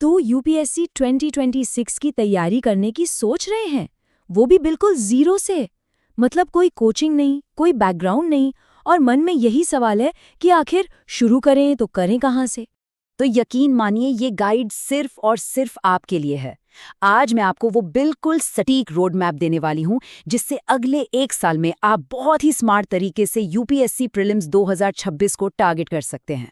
तो यूपीएससी 2026 की तैयारी करने की सोच रहे हैं, वो भी बिल्कुल जीरो से। मतलब कोई कोचिंग नहीं, कोई बैकग्राउंड नहीं, और मन में यही सवाल है कि आखिर शुरू करें तो करें कहाँ से। तो यकीन मानिए ये गाइड सिर्फ और सिर्फ आपके लिए है। आज मैं आपको वो बिल्कुल सटीक रोड मैप देने वाली हूँ जिससे अगले 1 साल में आप बहुत ही स्मार्ट तरीके से यूपीएससी प्रीलिम्स 2026 को टारगेट कर सकते हैं।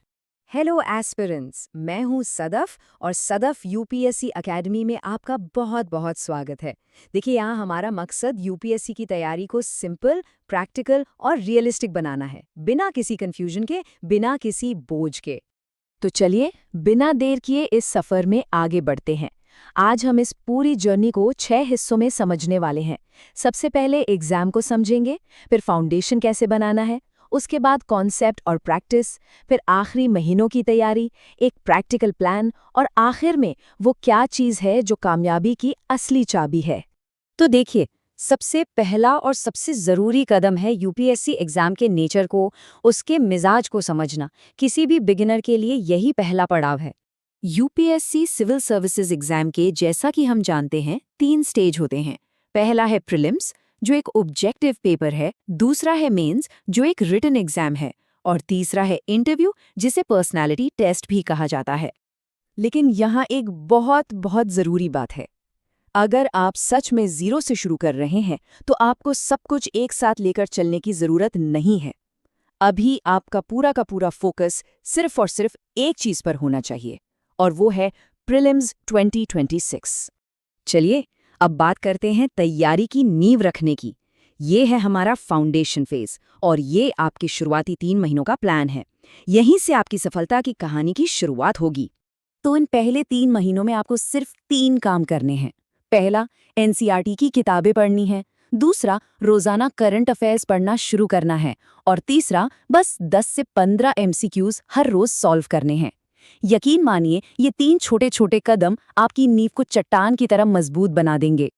हेलो एस्पिरेंट्स, मैं हूं सदफ और सदफ यूपीएससी एकेडमी में आपका बहुत बहुत स्वागत है। देखिए, यहाँ हमारा मकसद यूपीएससी की तैयारी को सिंपल, प्रैक्टिकल और रियलिस्टिक बनाना है, बिना किसी कंफ्यूजन के, बिना किसी बोझ के। तो चलिए बिना देर किए इस सफ़र में आगे बढ़ते हैं। आज हम इस पूरी जर्नी को 6 हिस्सों में समझने वाले हैं। सबसे पहले एग्जाम को समझेंगे, फिर फाउंडेशन कैसे बनाना है, उसके बाद कॉन्सेप्ट और प्रैक्टिस, फिर आखिरी महीनों की तैयारी, एक प्रैक्टिकल प्लान, और आखिर में वो क्या चीज़ है जो कामयाबी की असली चाबी है। तो देखिए, सबसे पहला और सबसे ज़रूरी कदम है यूपीएससी एग्ज़ाम के नेचर को, उसके मिजाज को समझना। किसी भी बिगिनर के लिए यही पहला पड़ाव है। यूपीएससी सिविल सर्विसेज एग्ज़ाम के, जैसा कि हम जानते हैं, 3 स्टेज होते हैं। पहला है प्रीलिम्स, जो एक ऑब्जेक्टिव पेपर है, दूसरा है मेंस, जो एक रिटन एग्ज़ाम है, और तीसरा है इंटरव्यू, जिसे पर्सनैलिटी टेस्ट भी कहा जाता है। लेकिन यहाँ एक बहुत बहुत ज़रूरी बात है। अगर आप सच में ज़ीरो से शुरू कर रहे हैं तो आपको सब कुछ एक साथ लेकर चलने की ज़रूरत नहीं है। अभी आपका पूरा का पूरा फोकस सिर्फ और सिर्फ एक चीज़ पर होना चाहिए, और वो है प्रीलिम्स 2026। चलिए अब बात करते हैं तैयारी की नींव रखने की। ये है हमारा फाउंडेशन फेज, और ये आपके शुरुआती 3 महीनों का प्लान है। यहीं से आपकी सफलता की कहानी की शुरुआत होगी। तो इन पहले 3 महीनों में आपको सिर्फ 3 काम करने हैं। पहला, एनसीईआरटी की किताबें पढ़नी है। दूसरा, रोजाना करंट अफेयर्स पढ़ना शुरू करना है। और तीसरा, बस 10 से 15 एमसीक्यूज हर रोज सॉल्व करने हैं। यकीन मानिए, ये 3 छोटे छोटे कदम आपकी नींव को चट्टान की तरह मजबूत बना देंगे।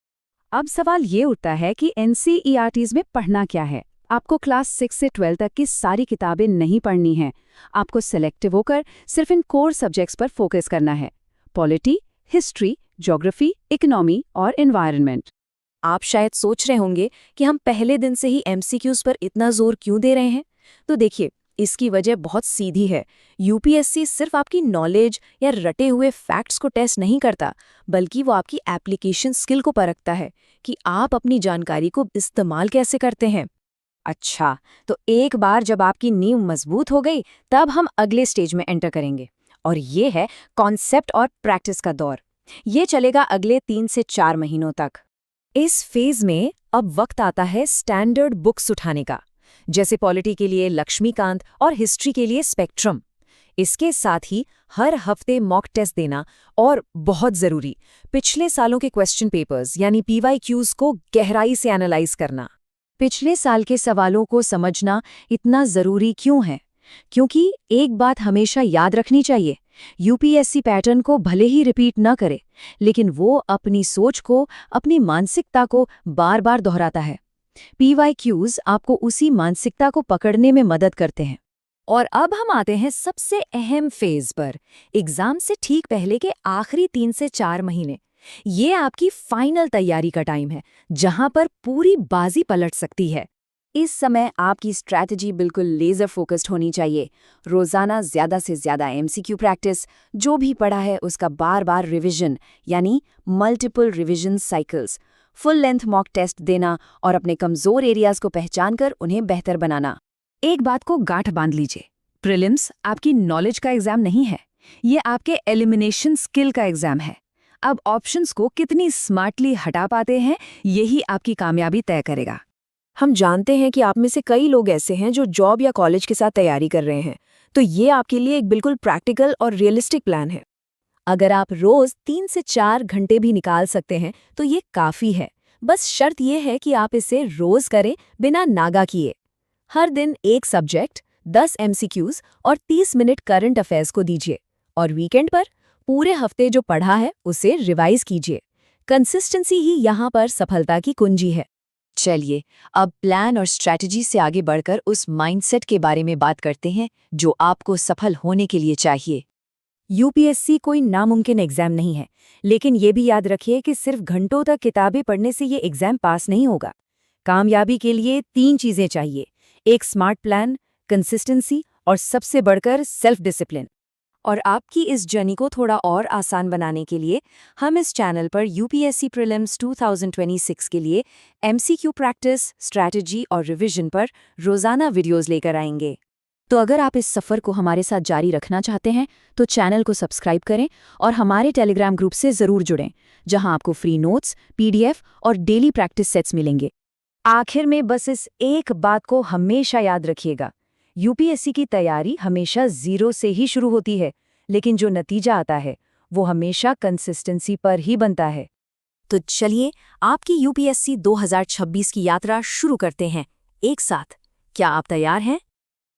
अब सवाल ये उठता है कि एनसीईआरटीज में पढ़ना क्या है। आपको क्लास 6 से 12 तक की सारी किताबें नहीं पढ़नी हैं। आपको सेलेक्टिव होकर सिर्फ इन कोर सब्जेक्ट्स पर फोकस करना है: पॉलिटी, हिस्ट्री, ज्योग्राफी, इकोनॉमी और एनवायरनमेंट। आप शायद सोच रहे होंगे कि हम पहले दिन से ही एमसीक्यूज पर इतना जोर क्यों दे रहे हैं। तो देखिए, इसकी वजह बहुत सीधी है। यूपीएससी सिर्फ आपकी नॉलेज या रटे हुए फैक्ट्स को टेस्ट नहीं करता, बल्कि वो आपकी एप्लीकेशन स्किल को परखता है कि आप अपनी जानकारी को इस्तेमाल कैसे करते हैं। अच्छा, तो एक बार जब आपकी नींव मजबूत हो गई, तब हम अगले स्टेज में एंटर करेंगे, और ये है कॉन्सेप्ट और प्रैक्टिस का दौर। ये चलेगा अगले 3 से 4 महीनों तक। इस फेज में अब वक्त आता है स्टैंडर्ड बुक्स उठाने का, जैसे पॉलिटी के लिए लक्ष्मीकांत और हिस्ट्री के लिए स्पेक्ट्रम। इसके साथ ही हर हफ्ते मॉक टेस्ट देना, और बहुत ज़रूरी, पिछले सालों के क्वेश्चन पेपर्स यानी पीवाईक्यूज को गहराई से एनालाइज करना। पिछले साल के सवालों को समझना इतना ज़रूरी क्यों है? क्योंकि एक बात हमेशा याद रखनी चाहिए, यूपीएससी पैटर्न को भले ही रिपीट न करे, लेकिन वो अपनी सोच को, अपनी मानसिकता को बार बार दोहराता है। पीवाईक्यूज आपको उसी मानसिकता को पकड़ने में मदद करते हैं। और अब हम आते हैं सबसे अहम फेज पर, एग्जाम से ठीक पहले के आखिरी 3 से 4 महीने। ये आपकी फाइनल तैयारी का टाइम है, जहां पर पूरी बाजी पलट सकती है। इस समय आपकी स्ट्रैटेजी बिल्कुल लेजर फोकस्ड होनी चाहिए। रोजाना ज्यादा से ज्यादा एमसीक्यू प्रैक्टिस, जो भी पढ़ा है उसका बार बार रिवीजन, यानी multiple revision cycles, full length mock test देना, और अपने कमजोर एरियाज को पहचानकर उन्हें बेहतर बनाना। एक बात को गांठ बांध लीजिए, प्रीलिम्स आपकी नॉलेज का एग्जाम नहीं है, ये आपके एलिमिनेशन स्किल का एग्जाम है। अब ऑप्शंस को कितनी स्मार्टली हटा पाते हैं, यही आपकी कामयाबी तय करेगा। हम जानते हैं कि आप में से कई लोग ऐसे हैं जो जॉब या कॉलेज के साथ तैयारी कर रहे हैं, तो ये आपके लिए एक बिल्कुल प्रैक्टिकल और रियलिस्टिक प्लान है। अगर आप रोज 3 से 4 घंटे भी निकाल सकते हैं तो ये काफ़ी है। बस शर्त यह है कि आप इसे रोज करें, बिना नागा किए। हर दिन एक सब्जेक्ट, 10 एमसीक्यूज और 30 मिनट करंट अफेयर्स को दीजिए, और वीकेंड पर पूरे हफ्ते जो पढ़ा है उसे रिवाइज कीजिए। कंसिस्टेंसी ही यहाँ पर सफलता की कुंजी है। चलिए अब प्लान और स्ट्रैटेजी से आगे बढ़कर उस माइंडसेट के बारे में बात करते हैं जो आपको सफल होने के लिए चाहिए। यूपीएससी कोई नामुमकिन एग्जाम नहीं है, लेकिन ये भी याद रखिए कि सिर्फ घंटों तक किताबें पढ़ने से ये एग्जाम पास नहीं होगा। कामयाबी के लिए 3 चीजें चाहिए: एक स्मार्ट प्लान, कंसिस्टेंसी और सबसे बढ़कर सेल्फ डिसिप्लिन। और आपकी इस जर्नी को थोड़ा और आसान बनाने के लिए हम इस चैनल पर यूपीएससी प्रीलिम्स 2026 के लिए एमसीक्यू प्रैक्टिस, स्ट्रैटेजी और रिवीजन पर रोजाना वीडियोस लेकर आएंगे। तो अगर आप इस सफ़र को हमारे साथ जारी रखना चाहते हैं तो चैनल को सब्सक्राइब करें और हमारे टेलीग्राम ग्रुप से ज़रूर जुड़ें, जहां आपको फ्री नोट्स, पीडीएफ और डेली प्रैक्टिस सेट्स मिलेंगे। आखिर में बस इस एक बात को हमेशा याद रखिएगा, यूपीएससी की तैयारी हमेशा 0 से ही शुरू होती है, लेकिन जो नतीजा आता है वो हमेशा कंसिस्टेंसी पर ही बनता है। तो चलिए आपकी यूपीएससी 2026 की यात्रा शुरू करते हैं एक साथ। क्या आप तैयार हैं?